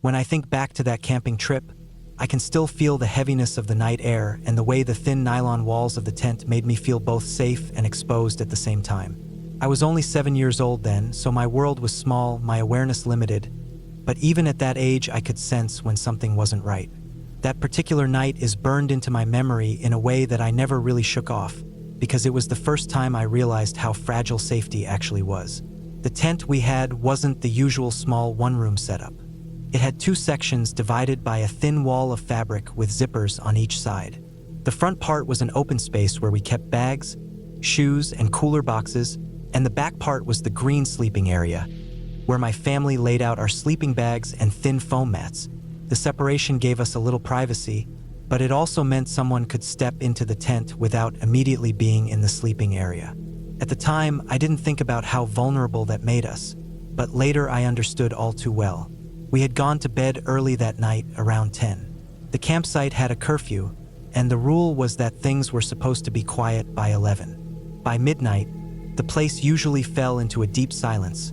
When I think back to that camping trip, I can still feel the heaviness of the night air and the way the thin nylon walls of the tent made me feel both safe and exposed at the same time. I was only 7 years old then, so my world was small, my awareness limited, but even at that age I could sense when something wasn't right. That particular night is burned into my memory in a way that I never really shook off, because it was the first time I realized how fragile safety actually was. The tent we had wasn't the usual small one-room setup. It had 2 sections divided by a thin wall of fabric with zippers on each side. The front part was an open space where we kept bags, shoes, and cooler boxes, and the back part was the green sleeping area, where my family laid out our sleeping bags and thin foam mats. The separation gave us a little privacy, but it also meant someone could step into the tent without immediately being in the sleeping area. At the time, I didn't think about how vulnerable that made us, but later I understood all too well. We had gone to bed early that night, around 10. The campsite had a curfew, and the rule was that things were supposed to be quiet by 11. By midnight, the place usually fell into a deep silence,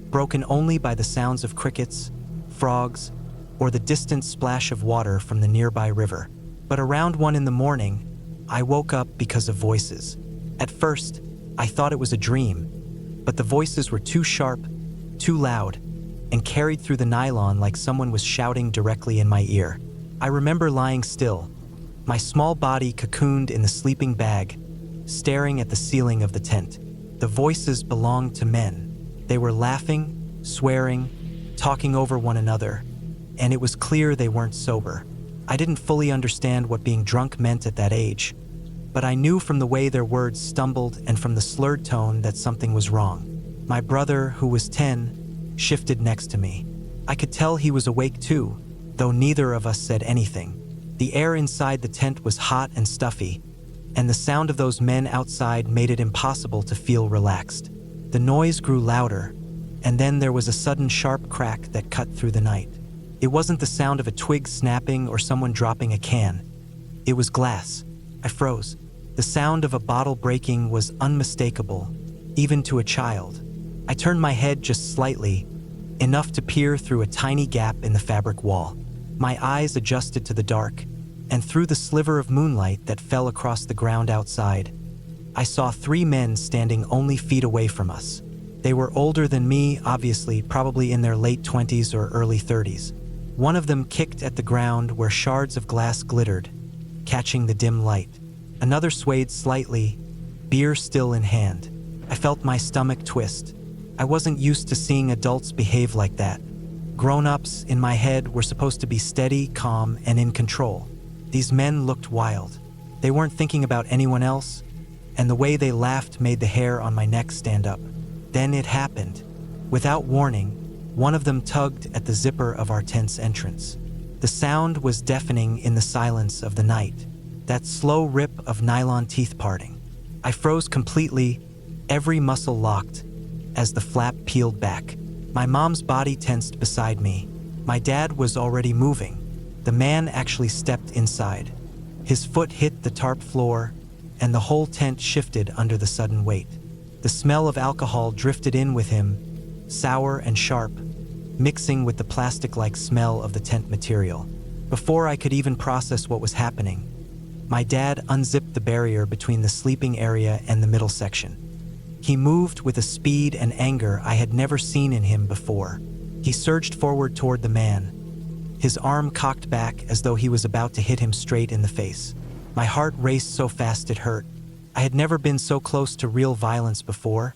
broken only by the sounds of crickets, frogs, or the distant splash of water from the nearby river. But around 1 in the morning, I woke up because of voices. At first, I thought it was a dream, but the voices were too sharp, too loud, and carried through the nylon like someone was shouting directly in my ear. I remember lying still, my small body cocooned in the sleeping bag, staring at the ceiling of the tent. The voices belonged to men. They were laughing, swearing, talking over one another, and it was clear they weren't sober. I didn't fully understand what being drunk meant at that age, but I knew from the way their words stumbled and from the slurred tone that something was wrong. My brother, who was 10, shifted next to me. I could tell he was awake too, though neither of us said anything. The air inside the tent was hot and stuffy, and the sound of those men outside made it impossible to feel relaxed. The noise grew louder, and then there was a sudden sharp crack that cut through the night. It wasn't the sound of a twig snapping or someone dropping a can. It was glass. I froze. The sound of a bottle breaking was unmistakable, even to a child. I turned my head just slightly, enough to peer through a tiny gap in the fabric wall. My eyes adjusted to the dark, and through the sliver of moonlight that fell across the ground outside, I saw 3 men standing only feet away from us. They were older than me, obviously, probably in their late 20s or early 30s. One of them kicked at the ground where shards of glass glittered, catching the dim light. Another swayed slightly, beer still in hand. I felt my stomach twist. I wasn't used to seeing adults behave like that. Grown-ups, in my head, were supposed to be steady, calm, and in control. These men looked wild. They weren't thinking about anyone else, and the way they laughed made the hair on my neck stand up. Then it happened. Without warning, one of them tugged at the zipper of our tent's entrance. The sound was deafening in the silence of the night, that slow rip of nylon teeth parting. I froze completely, every muscle locked, as the flap peeled back. My mom's body tensed beside me. My dad was already moving. The man actually stepped inside. His foot hit the tarp floor, and the whole tent shifted under the sudden weight. The smell of alcohol drifted in with him, sour and sharp, mixing with the plastic-like smell of the tent material. Before I could even process what was happening, my dad unzipped the barrier between the sleeping area and the middle section. He moved with a speed and anger I had never seen in him before. He surged forward toward the man, his arm cocked back as though he was about to hit him straight in the face. My heart raced so fast it hurt. I had never been so close to real violence before,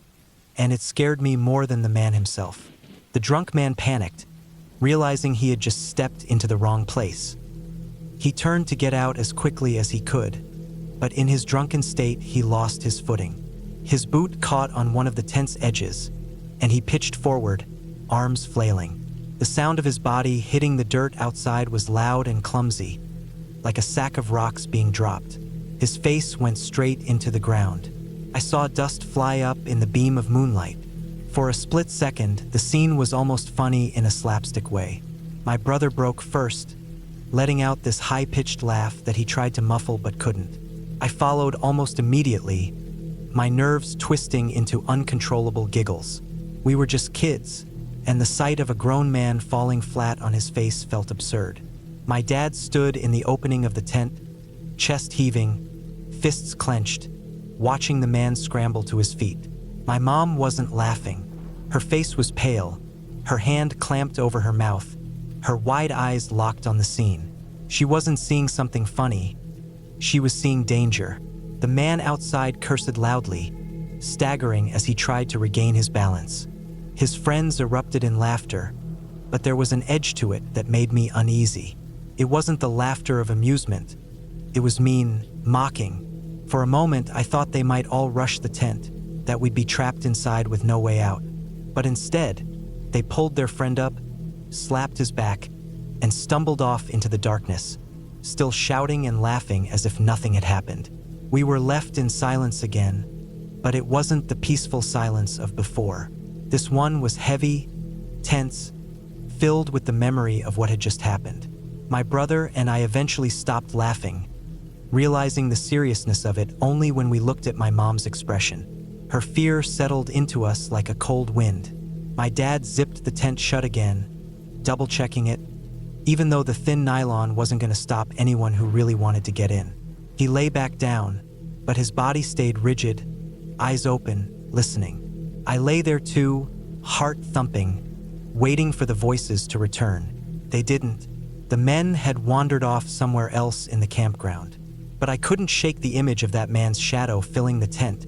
and it scared me more than the man himself. The drunk man panicked, realizing he had just stepped into the wrong place. He turned to get out as quickly as he could, but in his drunken state, he lost his footing. His boot caught on one of the tent's edges, and he pitched forward, arms flailing. The sound of his body hitting the dirt outside was loud and clumsy, like a sack of rocks being dropped. His face went straight into the ground. I saw dust fly up in the beam of moonlight. For a split second, the scene was almost funny in a slapstick way. My brother broke first, letting out this high-pitched laugh that he tried to muffle but couldn't. I followed almost immediately, my nerves twisting into uncontrollable giggles. We were just kids, and the sight of a grown man falling flat on his face felt absurd. My dad stood in the opening of the tent, chest heaving, fists clenched, watching the man scramble to his feet. My mom wasn't laughing. Her face was pale, her hand clamped over her mouth, her wide eyes locked on the scene. She wasn't seeing something funny. She was seeing danger. The man outside cursed loudly, staggering as he tried to regain his balance. His friends erupted in laughter, but there was an edge to it that made me uneasy. It wasn't the laughter of amusement. It was mean, mocking. For a moment, I thought they might all rush the tent, that we'd be trapped inside with no way out. But instead, they pulled their friend up, slapped his back, and stumbled off into the darkness, still shouting and laughing as if nothing had happened. We were left in silence again, but it wasn't the peaceful silence of before. This one was heavy, tense, filled with the memory of what had just happened. My brother and I eventually stopped laughing, realizing the seriousness of it only when we looked at my mom's expression. Her fear settled into us like a cold wind. My dad zipped the tent shut again, double-checking it, even though the thin nylon wasn't going to stop anyone who really wanted to get in. He lay back down, but his body stayed rigid, eyes open, listening. I lay there too, heart thumping, waiting for the voices to return. They didn't. The men had wandered off somewhere else in the campground. But I couldn't shake the image of that man's shadow filling the tent,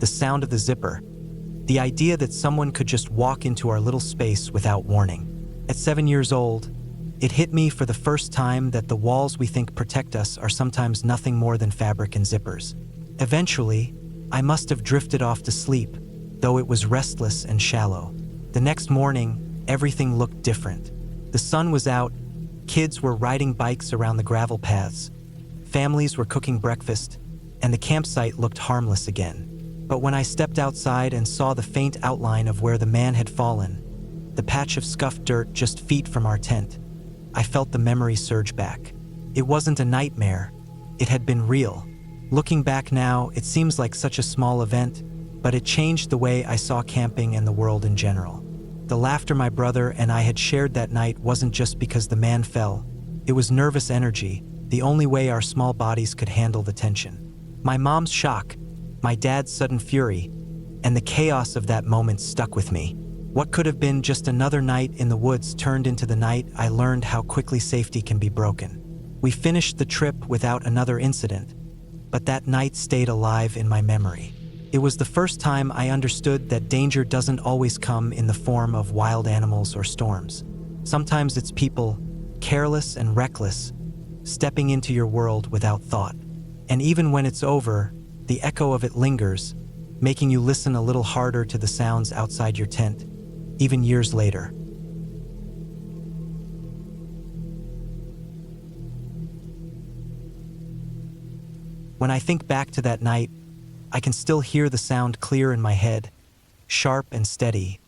the sound of the zipper, the idea that someone could just walk into our little space without warning. At 7 years old, it hit me for the first time that the walls we think protect us are sometimes nothing more than fabric and zippers. Eventually, I must have drifted off to sleep, though it was restless and shallow. The next morning, everything looked different. The sun was out, kids were riding bikes around the gravel paths, families were cooking breakfast, and the campsite looked harmless again. But when I stepped outside and saw the faint outline of where the man had fallen, the patch of scuffed dirt just feet from our tent, I felt the memory surge back. It wasn't a nightmare, it had been real. Looking back now, it seems like such a small event, but it changed the way I saw camping and the world in general. The laughter my brother and I had shared that night wasn't just because the man fell. It was nervous energy, the only way our small bodies could handle the tension. My mom's shock, my dad's sudden fury, and the chaos of that moment stuck with me. What could have been just another night in the woods turned into the night I learned how quickly safety can be broken. We finished the trip without another incident, but that night stayed alive in my memory. It was the first time I understood that danger doesn't always come in the form of wild animals or storms. Sometimes it's people, careless and reckless, stepping into your world without thought. And even when it's over, the echo of it lingers, making you listen a little harder to the sounds outside your tent, even years later. When I think back to that night, I can still hear the sound clear in my head, sharp and steady,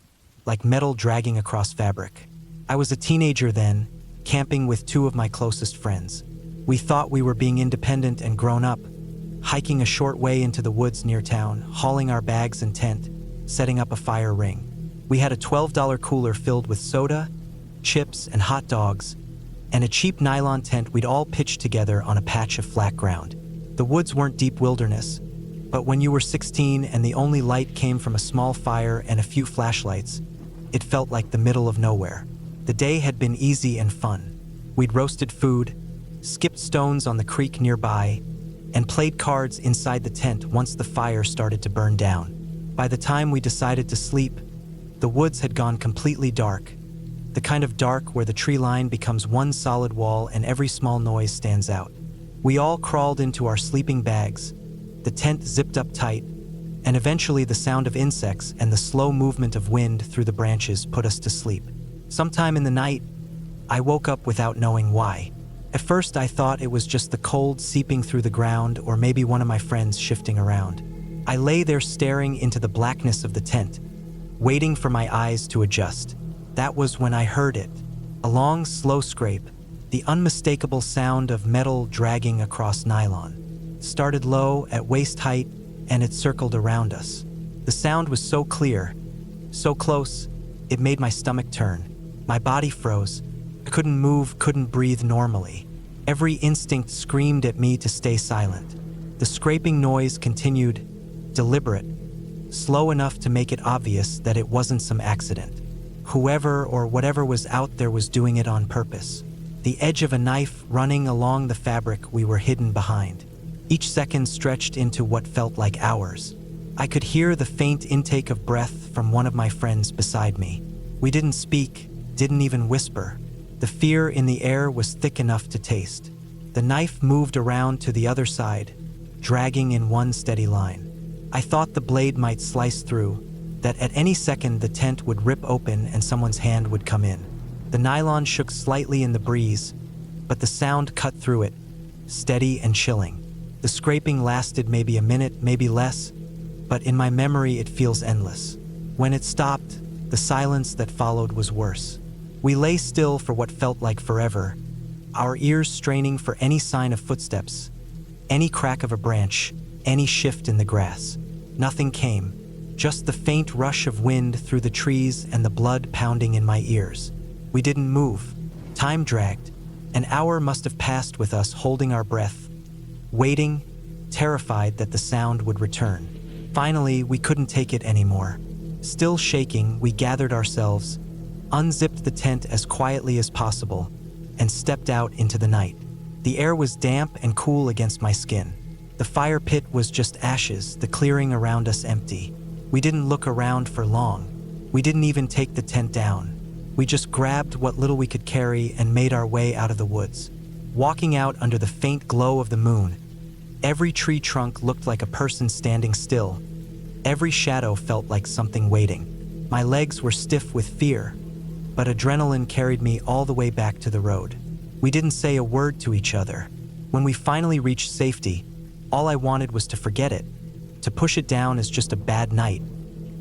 like metal dragging across fabric. I was a teenager then, camping with two of my closest friends. We thought we were being independent and grown up, hiking a short way into the woods near town, hauling our bags and tent, setting up a fire ring. We had a $12 cooler filled with soda, chips, and hot dogs, and a cheap nylon tent we'd all pitched together on a patch of flat ground. The woods weren't deep wilderness, but when you were 16 and the only light came from a small fire and a few flashlights, it felt like the middle of nowhere. The day had been easy and fun. We'd roasted food, skipped stones on the creek nearby, and played cards inside the tent once the fire started to burn down. By the time we decided to sleep, the woods had gone completely dark, the kind of dark where the tree line becomes one solid wall and every small noise stands out. We all crawled into our sleeping bags, the tent zipped up tight, and eventually the sound of insects and the slow movement of wind through the branches put us to sleep. Sometime in the night, I woke up without knowing why. At first I thought it was just the cold seeping through the ground or maybe one of my friends shifting around. I lay there staring into the blackness of the tent, waiting for my eyes to adjust. That was when I heard it, a long, slow scrape, the unmistakable sound of metal dragging across nylon. It started low, at waist height, and it circled around us. The sound was so clear, so close, It made my stomach turn. My body froze. I couldn't move, couldn't breathe normally. Every instinct screamed at me to stay silent. The scraping noise continued, deliberate, slow enough to make it obvious that it wasn't some accident. Whoever or whatever was out there was doing it on purpose. The edge of a knife running along the fabric we were hidden behind. Each second stretched into what felt like hours. I could hear the faint intake of breath from one of my friends beside me. We didn't speak, didn't even whisper. The fear in the air was thick enough to taste. The knife moved around to the other side, dragging in one steady line. I thought the blade might slice through, that at any second the tent would rip open and someone's hand would come in. The nylon shook slightly in the breeze, but the sound cut through it, steady and chilling. The scraping lasted maybe a minute, maybe less, but in my memory it feels endless. When it stopped, the silence that followed was worse. We lay still for what felt like forever, our ears straining for any sign of footsteps, any crack of a branch, any shift in the grass. Nothing came, just the faint rush of wind through the trees and the blood pounding in my ears. We didn't move. Time dragged. An hour must have passed with us holding our breath, waiting, terrified that the sound would return. Finally, we couldn't take it anymore. Still shaking, we gathered ourselves, unzipped the tent as quietly as possible, and stepped out into the night. The air was damp and cool against my skin. The fire pit was just ashes, the clearing around us empty. We didn't look around for long. We didn't even take the tent down. We just grabbed what little we could carry and made our way out of the woods. Walking out under the faint glow of the moon, every tree trunk looked like a person standing still. Every shadow felt like something waiting. My legs were stiff with fear, but adrenaline carried me all the way back to the road. We didn't say a word to each other. When we finally reached safety, all I wanted was to forget it, to push it down as just a bad night,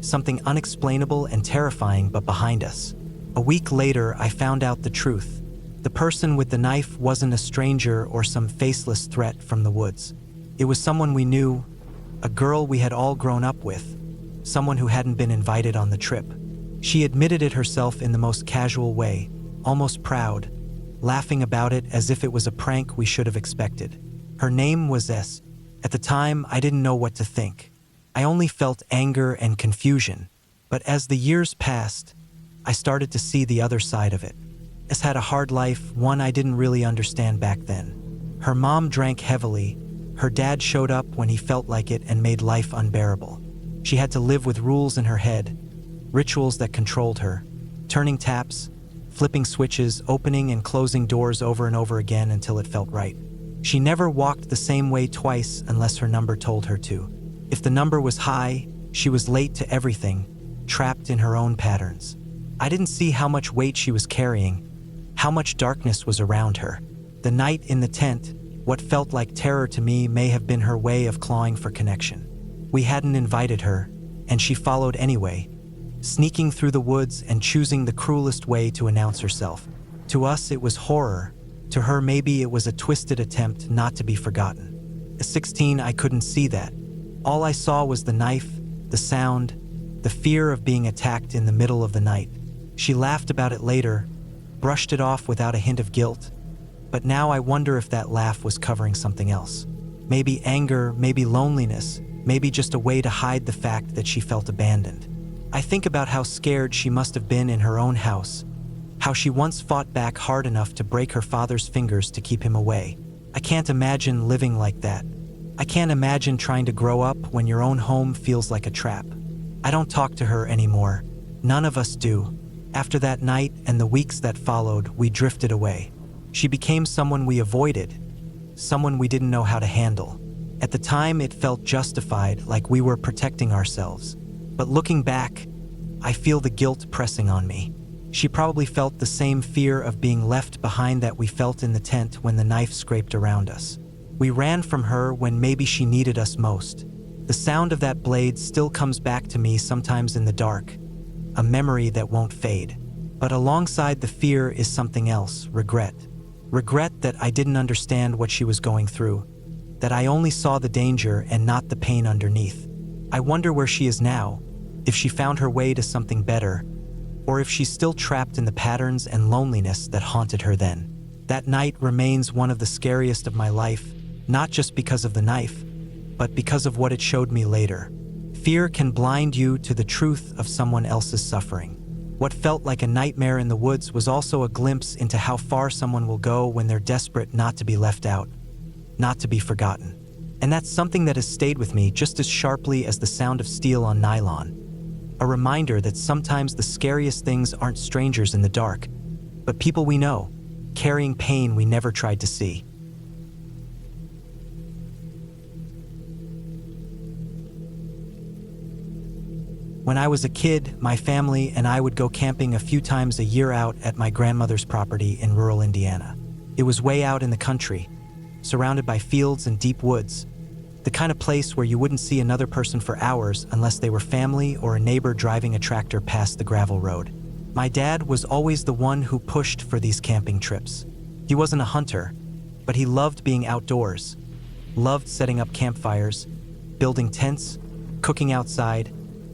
something unexplainable and terrifying but behind us. A week later, I found out the truth. The person with the knife wasn't a stranger or some faceless threat from the woods. It was someone we knew, a girl we had all grown up with, someone who hadn't been invited on the trip. She admitted it herself in the most casual way, almost proud, laughing about it as if it was a prank we should have expected. Her name was S. At the time, I didn't know what to think. I only felt anger and confusion. But as the years passed, I started to see the other side of it. S had a hard life, one I didn't really understand back then. Her mom drank heavily. Her dad showed up when he felt like it and made life unbearable. She had to live with rules in her head, rituals that controlled her, turning taps, flipping switches, opening and closing doors over and over again until it felt right. She never walked the same way twice unless her number told her to. If the number was high, she was late to everything, trapped in her own patterns. I didn't see how much weight she was carrying, how much darkness was around her. The night in the tent, what felt like terror to me may have been her way of clawing for connection. We hadn't invited her, and she followed anyway, sneaking through the woods and choosing the cruelest way to announce herself. To us, it was horror. To her, maybe it was a twisted attempt not to be forgotten. At 16, I couldn't see that. All I saw was the knife, the sound, the fear of being attacked in the middle of the night. She laughed about it later, brushed it off without a hint of guilt. But now I wonder if that laugh was covering something else. Maybe anger, maybe loneliness, maybe just a way to hide the fact that she felt abandoned. I think about how scared she must have been in her own house, how she once fought back hard enough to break her father's fingers to keep him away. I can't imagine living like that. I can't imagine trying to grow up when your own home feels like a trap. I don't talk to her anymore. None of us do. After that night and the weeks that followed, we drifted away. She became someone we avoided, someone we didn't know how to handle. At the time, it felt justified, like we were protecting ourselves. But looking back, I feel the guilt pressing on me. She probably felt the same fear of being left behind that we felt in the tent when the knife scraped around us. We ran from her when maybe she needed us most. The sound of that blade still comes back to me sometimes in the dark, a memory that won't fade. But alongside the fear is something else, regret. Regret that I didn't understand what she was going through, that I only saw the danger and not the pain underneath. I wonder where she is now, if she found her way to something better, or if she's still trapped in the patterns and loneliness that haunted her then. That night remains one of the scariest of my life, not just because of the knife, but because of what it showed me later. Fear can blind you to the truth of someone else's suffering. What felt like a nightmare in the woods was also a glimpse into how far someone will go when they're desperate not to be left out, not to be forgotten. And that's something that has stayed with me just as sharply as the sound of steel on nylon. A reminder that sometimes the scariest things aren't strangers in the dark, but people we know, carrying pain we never tried to see. When I was a kid, my family and I would go camping a few times a year out at my grandmother's property in rural Indiana. It was way out in the country, surrounded by fields and deep woods, the kind of place where you wouldn't see another person for hours unless they were family or a neighbor driving a tractor past the gravel road. My dad was always the one who pushed for these camping trips. He wasn't a hunter, but he loved being outdoors, loved setting up campfires, building tents, cooking outside,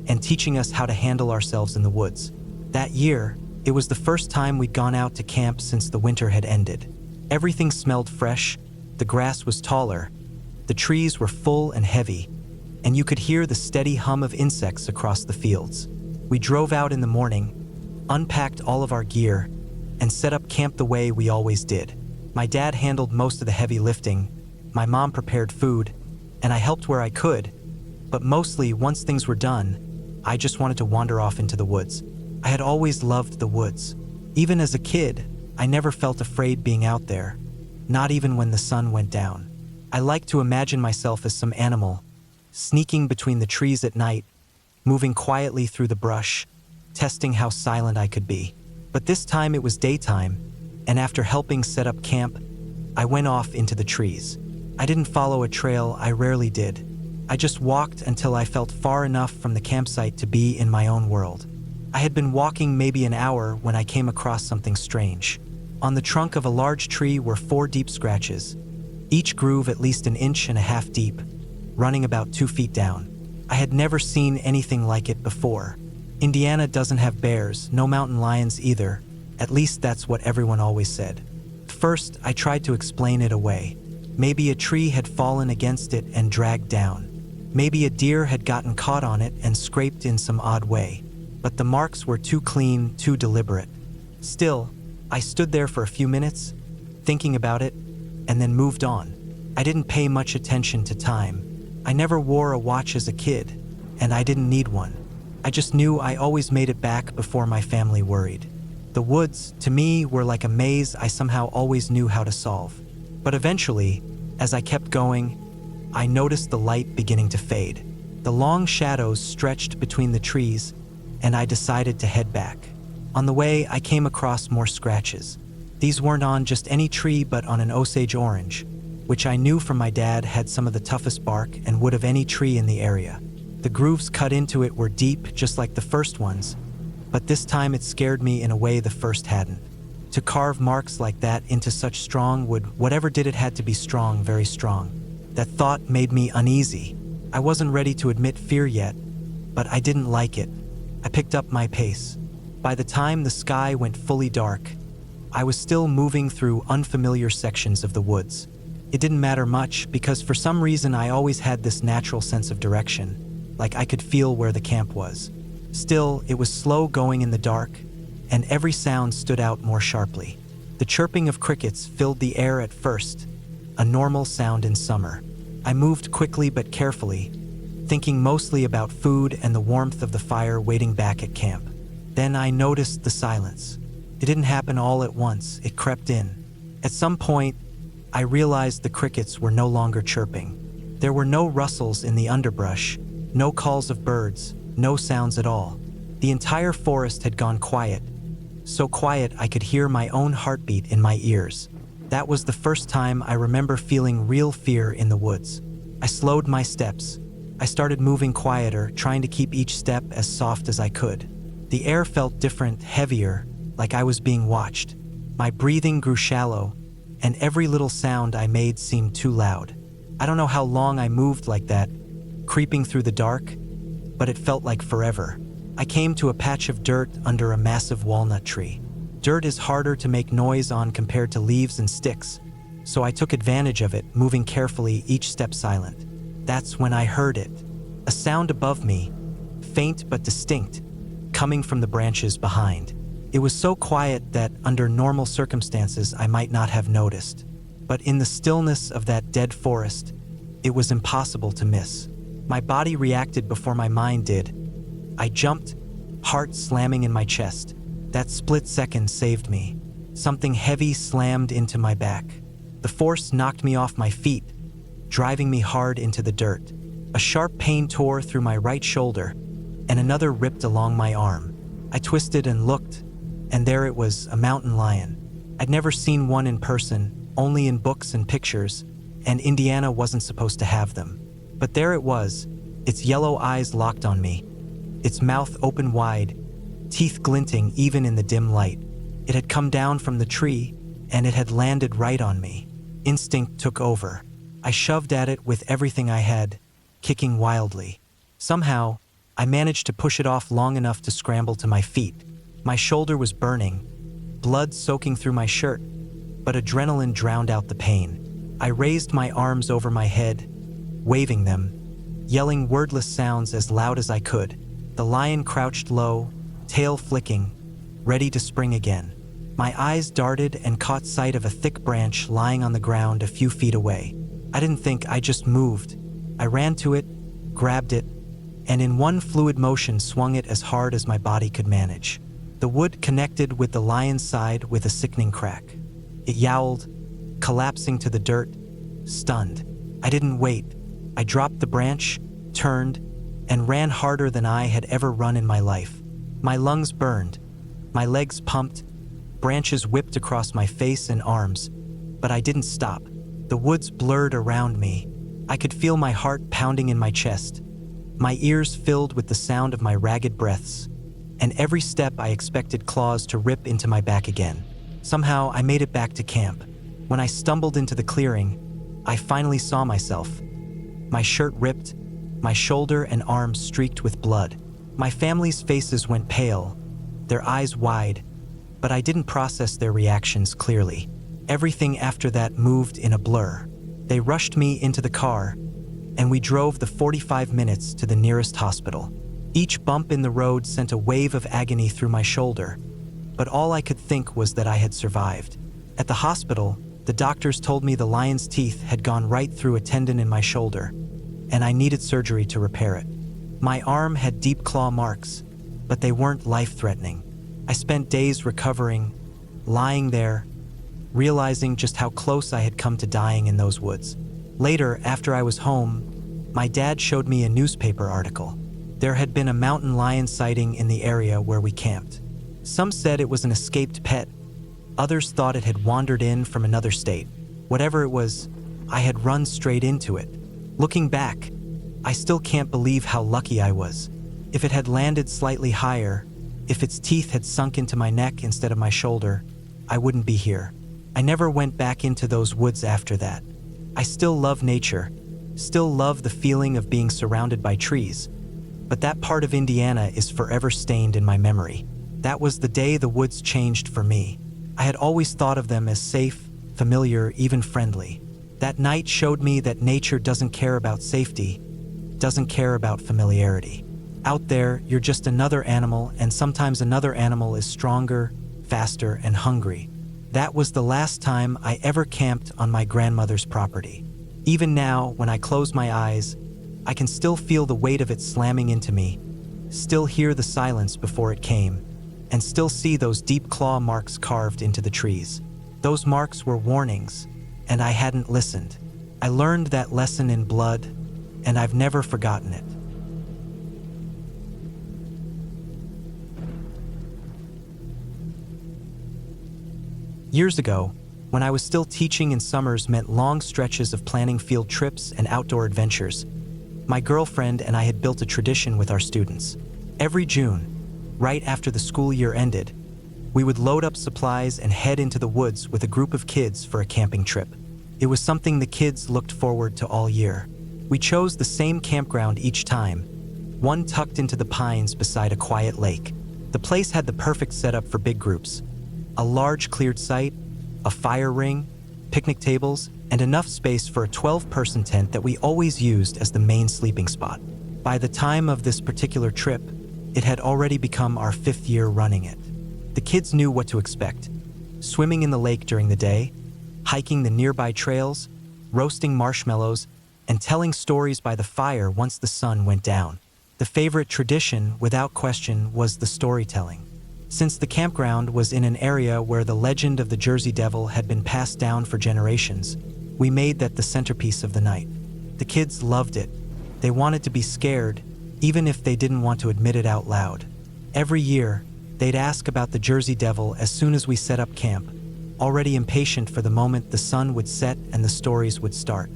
and teaching us how to handle ourselves in the woods. That year, it was the first time we'd gone out to camp since the winter had ended. Everything smelled fresh, the grass was taller, the trees were full and heavy, and you could hear the steady hum of insects across the fields. We drove out in the morning, unpacked all of our gear, and set up camp the way we always did. My dad handled most of the heavy lifting, my mom prepared food, and I helped where I could, but mostly once things were done, I just wanted to wander off into the woods. I had always loved the woods. Even as a kid, I never felt afraid being out there, not even when the sun went down. I liked to imagine myself as some animal, sneaking between the trees at night, moving quietly through the brush, testing how silent I could be. But this time it was daytime, and after helping set up camp, I went off into the trees. I didn't follow a trail, I rarely did. I just walked until I felt far enough from the campsite to be in my own world. I had been walking maybe an hour when I came across something strange. On the trunk of a large tree were 4 deep scratches, each groove at least 1.5 inches deep, running about 2 feet down. I had never seen anything like it before. Indiana doesn't have bears, no mountain lions either. At least that's what everyone always said. First, I tried to explain it away. Maybe a tree had fallen against it and dragged down. Maybe a deer had gotten caught on it and scraped in some odd way. But the marks were too clean, too deliberate. Still, I stood there for a few minutes, thinking about it, and then moved on. I didn't pay much attention to time. I never wore a watch as a kid, and I didn't need one. I just knew I always made it back before my family worried. The woods, to me, were like a maze I somehow always knew how to solve. But eventually, as I kept going, I noticed the light beginning to fade. The long shadows stretched between the trees, and I decided to head back. On the way, I came across more scratches. These weren't on just any tree, but on an Osage orange, which I knew from my dad had some of the toughest bark and wood of any tree in the area. The grooves cut into it were deep, just like the first ones, but this time it scared me in a way the first hadn't. To carve marks like that into such strong wood, whatever did it had to be strong, very strong. That thought made me uneasy. I wasn't ready to admit fear yet, but I didn't like it. I picked up my pace. By the time the sky went fully dark, I was still moving through unfamiliar sections of the woods. It didn't matter much because for some reason I always had this natural sense of direction, like I could feel where the camp was. Still, it was slow going in the dark, and every sound stood out more sharply. The chirping of crickets filled the air at first, a normal sound in summer. I moved quickly but carefully, thinking mostly about food and the warmth of the fire waiting back at camp. Then I noticed the silence. It didn't happen all at once, it crept in. At some point, I realized the crickets were no longer chirping. There were no rustles in the underbrush, no calls of birds, no sounds at all. The entire forest had gone quiet, so quiet I could hear my own heartbeat in my ears. That was the first time I remember feeling real fear in the woods. I slowed my steps. I started moving quieter, trying to keep each step as soft as I could. The air felt different, heavier, like I was being watched. My breathing grew shallow, and every little sound I made seemed too loud. I don't know how long I moved like that, creeping through the dark, but it felt like forever. I came to a patch of dirt under a massive walnut tree. Dirt is harder to make noise on compared to leaves and sticks, so I took advantage of it, moving carefully, each step silent. That's when I heard it. A sound above me, faint but distinct, coming from the branches behind. It was so quiet that under normal circumstances I might not have noticed. But in the stillness of that dead forest, it was impossible to miss. My body reacted before my mind did. I jumped, heart slamming in my chest. That split second saved me. Something heavy slammed into my back. The force knocked me off my feet, driving me hard into the dirt. A sharp pain tore through my right shoulder, and another ripped along my arm. I twisted and looked, and there it was, a mountain lion. I'd never seen one in person, only in books and pictures, and Indiana wasn't supposed to have them. But there it was, its yellow eyes locked on me, its mouth open wide, teeth glinting even in the dim light. It had come down from the tree, and it had landed right on me. Instinct took over. I shoved at it with everything I had, kicking wildly. Somehow, I managed to push it off long enough to scramble to my feet. My shoulder was burning, blood soaking through my shirt, but adrenaline drowned out the pain. I raised my arms over my head, waving them, yelling wordless sounds as loud as I could. The lion crouched low, tail flicking, ready to spring again. My eyes darted and caught sight of a thick branch lying on the ground a few feet away. I didn't think, I just moved. I ran to it, grabbed it, and in one fluid motion swung it as hard as my body could manage. The wood connected with the lion's side with a sickening crack. It yowled, collapsing to the dirt, stunned. I didn't wait. I dropped the branch, turned, and ran harder than I had ever run in my life. My lungs burned, my legs pumped, branches whipped across my face and arms, but I didn't stop. The woods blurred around me. I could feel my heart pounding in my chest, my ears filled with the sound of my ragged breaths, and every step I expected claws to rip into my back again. Somehow I made it back to camp. When I stumbled into the clearing, I finally saw myself. My shirt ripped, my shoulder and arms streaked with blood. My family's faces went pale, their eyes wide, but I didn't process their reactions clearly. Everything after that moved in a blur. They rushed me into the car, and we drove the 45 minutes to the nearest hospital. Each bump in the road sent a wave of agony through my shoulder, but all I could think was that I had survived. At the hospital, the doctors told me the lion's teeth had gone right through a tendon in my shoulder, and I needed surgery to repair it. My arm had deep claw marks, but they weren't life-threatening. I spent days recovering, lying there, realizing just how close I had come to dying in those woods. Later, after I was home, my dad showed me a newspaper article. There had been a mountain lion sighting in the area where we camped. Some said it was an escaped pet. Others thought it had wandered in from another state. Whatever it was, I had run straight into it. Looking back, I still can't believe how lucky I was. If it had landed slightly higher, if its teeth had sunk into my neck instead of my shoulder, I wouldn't be here. I never went back into those woods after that. I still love nature, still love the feeling of being surrounded by trees, but that part of Indiana is forever stained in my memory. That was the day the woods changed for me. I had always thought of them as safe, familiar, even friendly. That night showed me that nature doesn't care about safety, doesn't care about familiarity. Out there, you're just another animal, and sometimes another animal is stronger, faster, and hungry. That was the last time I ever camped on my grandmother's property. Even now, when I close my eyes, I can still feel the weight of it slamming into me, still hear the silence before it came, and still see those deep claw marks carved into the trees. Those marks were warnings, and I hadn't listened. I learned that lesson in blood, and I've never forgotten it. Years ago, when I was still teaching and summers meant long stretches of planning field trips and outdoor adventures, my girlfriend and I had built a tradition with our students. Every June, right after the school year ended, we would load up supplies and head into the woods with a group of kids for a camping trip. It was something the kids looked forward to all year. We chose the same campground each time, one tucked into the pines beside a quiet lake. The place had the perfect setup for big groups. A large cleared site, a fire ring, picnic tables, and enough space for a 12-person tent that we always used as the main sleeping spot. By the time of this particular trip, it had already become our 5th year running it. The kids knew what to expect: swimming in the lake during the day, hiking the nearby trails, roasting marshmallows, and telling stories by the fire once the sun went down. The favorite tradition, without question, was the storytelling. Since the campground was in an area where the legend of the Jersey Devil had been passed down for generations, we made that the centerpiece of the night. The kids loved it. They wanted to be scared, even if they didn't want to admit it out loud. Every year, they'd ask about the Jersey Devil as soon as we set up camp, already impatient for the moment the sun would set and the stories would start.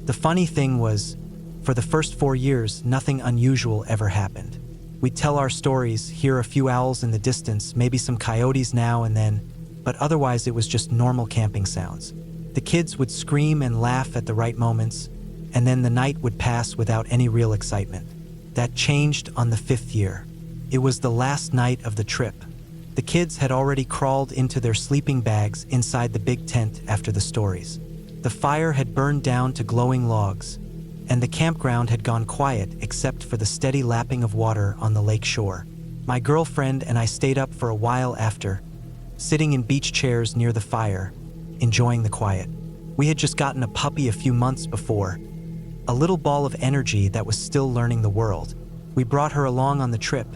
The funny thing was, for the first 4 years, nothing unusual ever happened. We'd tell our stories, hear a few owls in the distance, maybe some coyotes now and then, but otherwise it was just normal camping sounds. The kids would scream and laugh at the right moments, and then the night would pass without any real excitement. That changed on the 5th year. It was the last night of the trip. The kids had already crawled into their sleeping bags inside the big tent after the stories. The fire had burned down to glowing logs, and the campground had gone quiet except for the steady lapping of water on the lake shore. My girlfriend and I stayed up for a while after, sitting in beach chairs near the fire, enjoying the quiet. We had just gotten a puppy a few months before, a little ball of energy that was still learning the world. We brought her along on the trip,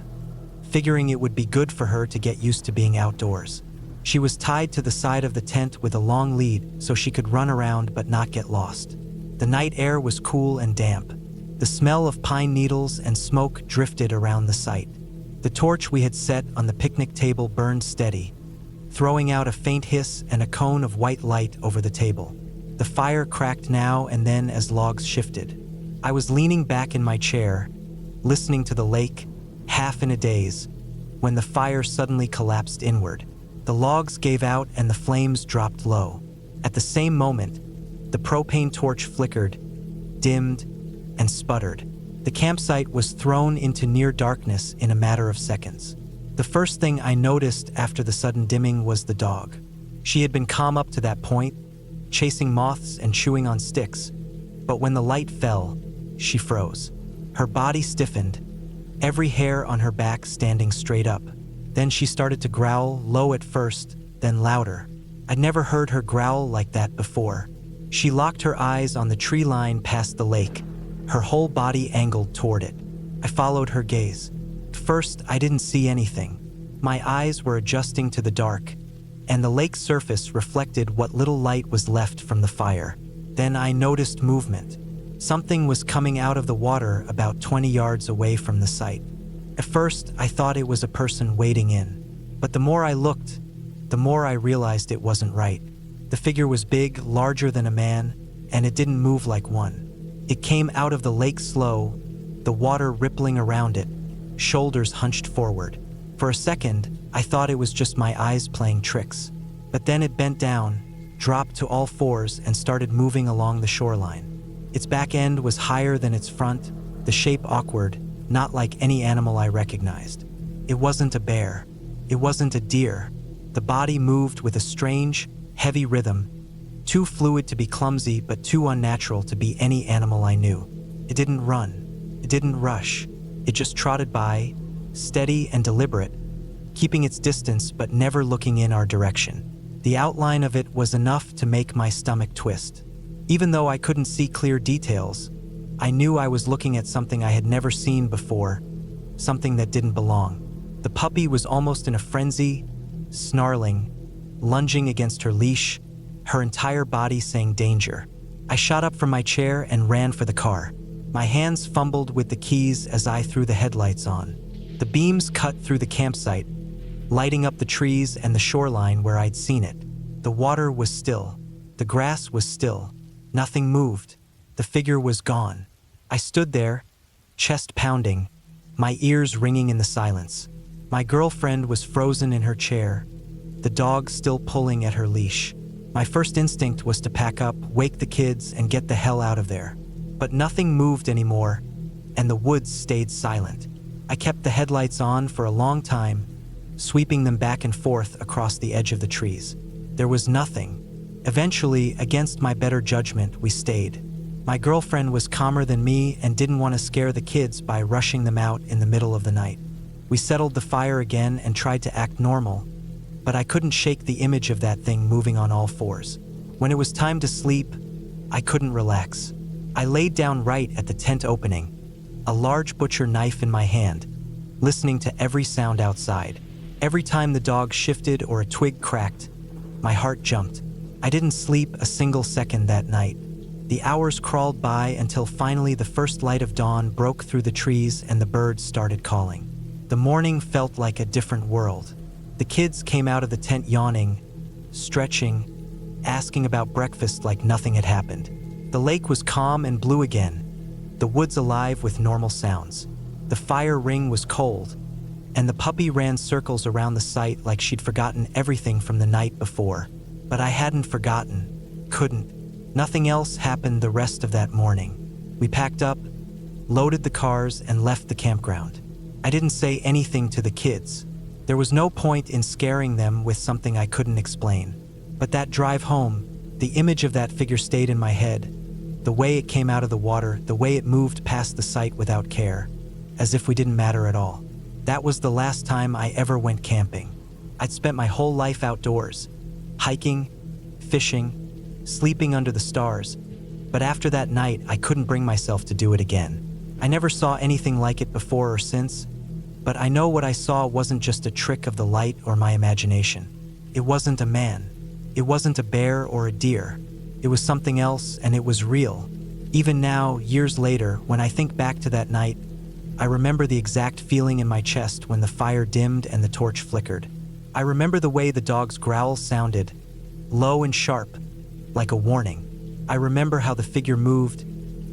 figuring it would be good for her to get used to being outdoors. She was tied to the side of the tent with a long lead so she could run around but not get lost. The night air was cool and damp. The smell of pine needles and smoke drifted around the site. The torch we had set on the picnic table burned steady, throwing out a faint hiss and a cone of white light over the table. The fire cracked now and then as logs shifted. I was leaning back in my chair, listening to the lake, half in a daze, when the fire suddenly collapsed inward. The logs gave out and the flames dropped low. At the same moment, the propane torch flickered, dimmed, and sputtered. The campsite was thrown into near darkness in a matter of seconds. The first thing I noticed after the sudden dimming was the dog. She had been calm up to that point, chasing moths and chewing on sticks, but when the light fell, she froze. Her body stiffened, every hair on her back standing straight up. Then she started to growl, low at first, then louder. I'd never heard her growl like that before. She locked her eyes on the tree line past the lake, her whole body angled toward it. I followed her gaze. At first, I didn't see anything. My eyes were adjusting to the dark, and the lake's surface reflected what little light was left from the fire. Then I noticed movement. Something was coming out of the water about 20 yards away from the site. At first, I thought it was a person wading in, but the more I looked, the more I realized it wasn't right. The figure was big, larger than a man, and it didn't move like one. It came out of the lake slow, the water rippling around it, shoulders hunched forward. For a second, I thought it was just my eyes playing tricks. But then it bent down, dropped to all fours, and started moving along the shoreline. Its back end was higher than its front, the shape awkward, not like any animal I recognized. It wasn't a bear. It wasn't a deer. The body moved with a strange, heavy rhythm, too fluid to be clumsy but too unnatural to be any animal I knew. It didn't run. It didn't rush. It just trotted by, steady and deliberate, keeping its distance but never looking in our direction. The outline of it was enough to make my stomach twist. Even though I couldn't see clear details, I knew I was looking at something I had never seen before, something that didn't belong. The puppy was almost in a frenzy, snarling, lunging against her leash, her entire body saying danger. I shot up from my chair and ran for the car. My hands fumbled with the keys as I threw the headlights on. The beams cut through the campsite, lighting up the trees and the shoreline where I'd seen it. The water was still. The grass was still. Nothing moved. The figure was gone. I stood there, chest pounding, my ears ringing in the silence. My girlfriend was frozen in her chair, the dog still pulling at her leash. My first instinct was to pack up, wake the kids, and get the hell out of there. But nothing moved anymore, and the woods stayed silent. I kept the headlights on for a long time, sweeping them back and forth across the edge of the trees. There was nothing. Eventually, against my better judgment, we stayed. My girlfriend was calmer than me and didn't want to scare the kids by rushing them out in the middle of the night. We settled the fire again and tried to act normal, but I couldn't shake the image of that thing moving on all fours. When it was time to sleep, I couldn't relax. I laid down right at the tent opening, a large butcher knife in my hand, listening to every sound outside. Every time the dog shifted or a twig cracked, my heart jumped. I didn't sleep a single second that night. The hours crawled by until finally the first light of dawn broke through the trees and the birds started calling. The morning felt like a different world. The kids came out of the tent yawning, stretching, asking about breakfast like nothing had happened. The lake was calm and blue again, the woods alive with normal sounds. The fire ring was cold, and the puppy ran circles around the site like she'd forgotten everything from the night before. But I hadn't forgotten, couldn't. Nothing else happened the rest of that morning. We packed up, loaded the cars, and left the campground. I didn't say anything to the kids. There was no point in scaring them with something I couldn't explain. But that drive home, the image of that figure stayed in my head. The way it came out of the water, the way it moved past the site without care, as if we didn't matter at all. That was the last time I ever went camping. I'd spent my whole life outdoors, hiking, fishing, sleeping under the stars, but after that night, I couldn't bring myself to do it again. I never saw anything like it before or since, but I know what I saw wasn't just a trick of the light or my imagination. It wasn't a man. It wasn't a bear or a deer. It was something else, and it was real. Even now, years later, when I think back to that night, I remember the exact feeling in my chest when the fire dimmed and the torch flickered. I remember the way the dog's growl sounded, low and sharp, like a warning. I remember how the figure moved,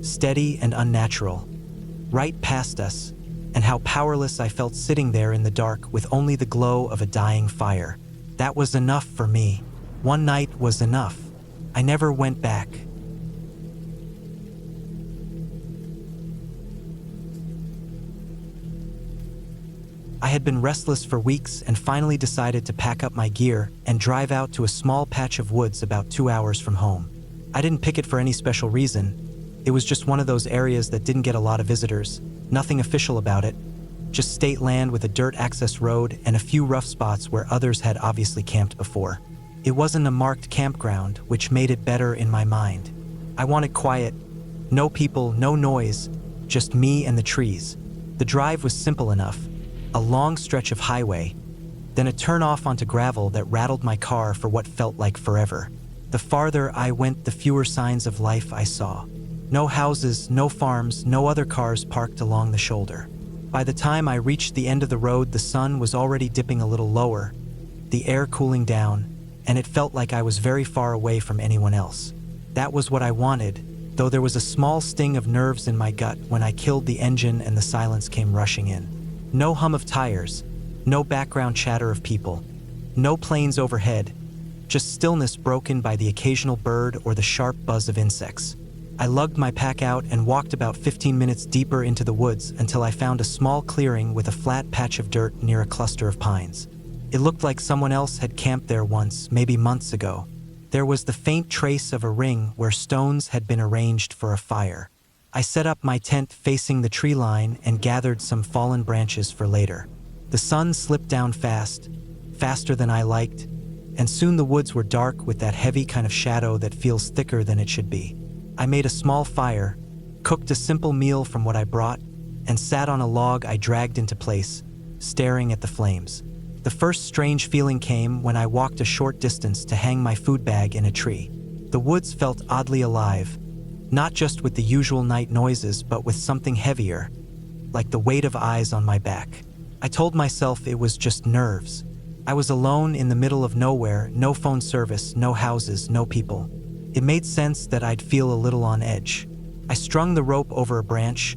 steady and unnatural, right past us, and how powerless I felt sitting there in the dark with only the glow of a dying fire. That was enough for me. One night was enough. I never went back. I had been restless for weeks and finally decided to pack up my gear and drive out to a small patch of woods about 2 hours from home. I didn't pick it for any special reason. It was just one of those areas that didn't get a lot of visitors. Nothing official about it. Just state land with a dirt access road and a few rough spots where others had obviously camped before. It wasn't a marked campground, which made it better in my mind. I wanted quiet. No people, no noise, just me and the trees. The drive was simple enough. A long stretch of highway, then a turn off onto gravel that rattled my car for what felt like forever. The farther I went, the fewer signs of life I saw. No houses, no farms, no other cars parked along the shoulder. By the time I reached the end of the road, the sun was already dipping a little lower, the air cooling down, and it felt like I was very far away from anyone else. That was what I wanted, though there was a small sting of nerves in my gut when I killed the engine and the silence came rushing in. No hum of tires, no background chatter of people, no planes overhead, just stillness broken by the occasional bird or the sharp buzz of insects. I lugged my pack out and walked about 15 minutes deeper into the woods until I found a small clearing with a flat patch of dirt near a cluster of pines. It looked like someone else had camped there once, maybe months ago. There was the faint trace of a ring where stones had been arranged for a fire. I set up my tent facing the tree line and gathered some fallen branches for later. The sun slipped down fast, faster than I liked, and soon the woods were dark with that heavy kind of shadow that feels thicker than it should be. I made a small fire, cooked a simple meal from what I brought, and sat on a log I dragged into place, staring at the flames. The first strange feeling came when I walked a short distance to hang my food bag in a tree. The woods felt oddly alive, not just with the usual night noises, but with something heavier, like the weight of eyes on my back. I told myself it was just nerves. I was alone in the middle of nowhere, no phone service, no houses, no people. It made sense that I'd feel a little on edge. I strung the rope over a branch,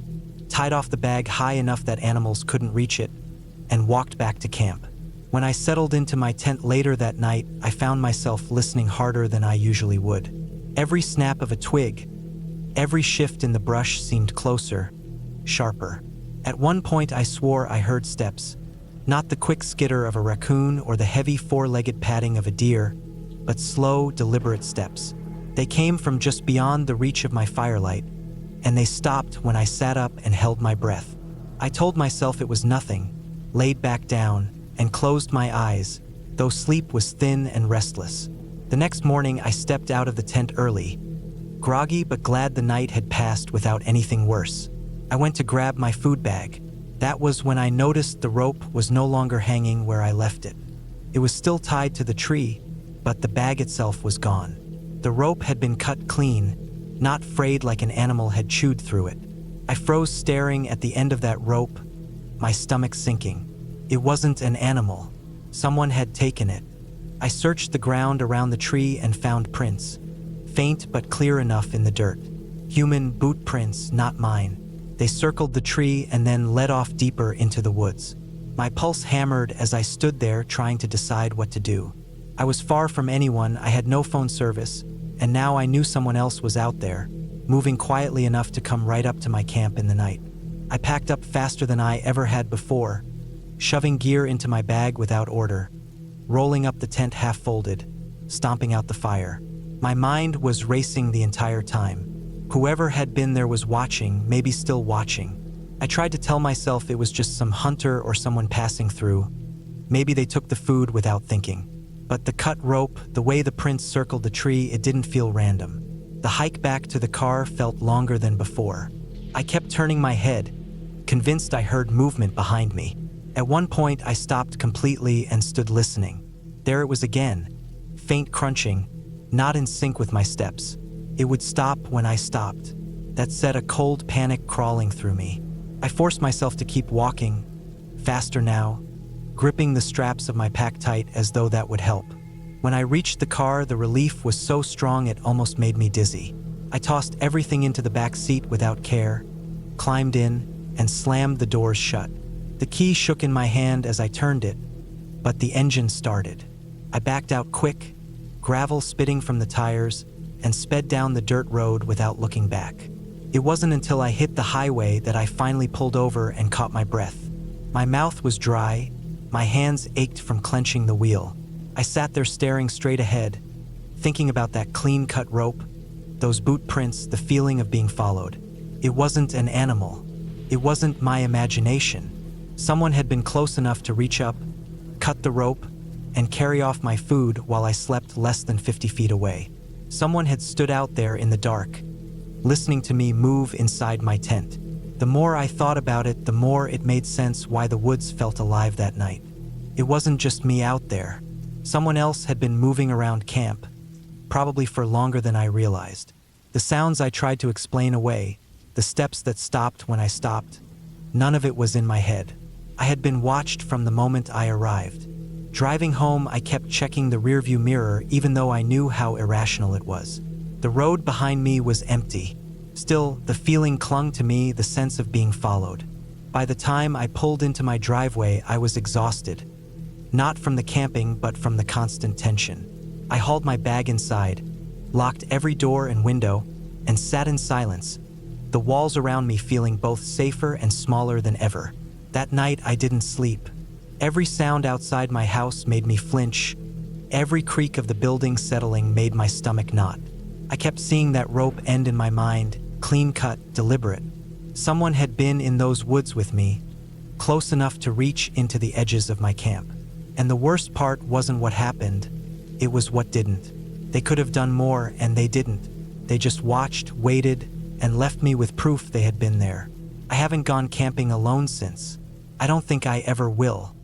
tied off the bag high enough that animals couldn't reach it, and walked back to camp. When I settled into my tent later that night, I found myself listening harder than I usually would. Every snap of a twig, every shift in the brush seemed closer, sharper. At one point I swore I heard steps, not the quick skitter of a raccoon or the heavy four-legged padding of a deer, but slow, deliberate steps. They came from just beyond the reach of my firelight, and they stopped when I sat up and held my breath. I told myself it was nothing, laid back down, and closed my eyes, though sleep was thin and restless. The next morning I stepped out of the tent early, groggy but glad the night had passed without anything worse. I went to grab my food bag. That was when I noticed the rope was no longer hanging where I left it. It was still tied to the tree, but the bag itself was gone. The rope had been cut clean, not frayed like an animal had chewed through it. I froze staring at the end of that rope, my stomach sinking. It wasn't an animal. Someone had taken it. I searched the ground around the tree and found prints, faint but clear enough in the dirt. Human boot prints, not mine. They circled the tree and then led off deeper into the woods. My pulse hammered as I stood there trying to decide what to do. I was far from anyone, I had no phone service, and now I knew someone else was out there, moving quietly enough to come right up to my camp in the night. I packed up faster than I ever had before, shoving gear into my bag without order, rolling up the tent half-folded, stomping out the fire. My mind was racing the entire time. Whoever had been there was watching, maybe still watching. I tried to tell myself it was just some hunter or someone passing through. Maybe they took the food without thinking. But the cut rope, the way the prints circled the tree, it didn't feel random. The hike back to the car felt longer than before. I kept turning my head, convinced I heard movement behind me. At one point, I stopped completely and stood listening. There it was again, faint crunching, not in sync with my steps. It would stop when I stopped. That set a cold panic crawling through me. I forced myself to keep walking, faster now, gripping the straps of my pack tight as though that would help. When I reached the car, the relief was so strong it almost made me dizzy. I tossed everything into the back seat without care, climbed in, and slammed the doors shut. The key shook in my hand as I turned it, but the engine started. I backed out quick, gravel spitting from the tires, and sped down the dirt road without looking back. It wasn't until I hit the highway that I finally pulled over and caught my breath. My mouth was dry, my hands ached from clenching the wheel. I sat there staring straight ahead, thinking about that clean-cut rope, those boot prints, the feeling of being followed. It wasn't an animal. It wasn't my imagination. Someone had been close enough to reach up, cut the rope, and carry off my food while I slept less than 50 feet away. Someone had stood out there in the dark, listening to me move inside my tent. The more I thought about it, the more it made sense why the woods felt alive that night. It wasn't just me out there. Someone else had been moving around camp, probably for longer than I realized. The sounds I tried to explain away, the steps that stopped when I stopped, none of it was in my head. I had been watched from the moment I arrived. Driving home, I kept checking the rearview mirror even though I knew how irrational it was. The road behind me was empty. Still, the feeling clung to me, the sense of being followed. By the time I pulled into my driveway, I was exhausted. Not from the camping, but from the constant tension. I hauled my bag inside, locked every door and window, and sat in silence, the walls around me feeling both safer and smaller than ever. That night, I didn't sleep. Every sound outside my house made me flinch. Every creak of the building settling made my stomach knot. I kept seeing that rope end in my mind, clean-cut, deliberate. Someone had been in those woods with me, close enough to reach into the edges of my camp. And the worst part wasn't what happened, it was what didn't. They could have done more, and they didn't. They just watched, waited, and left me with proof they had been there. I haven't gone camping alone since. I don't think I ever will.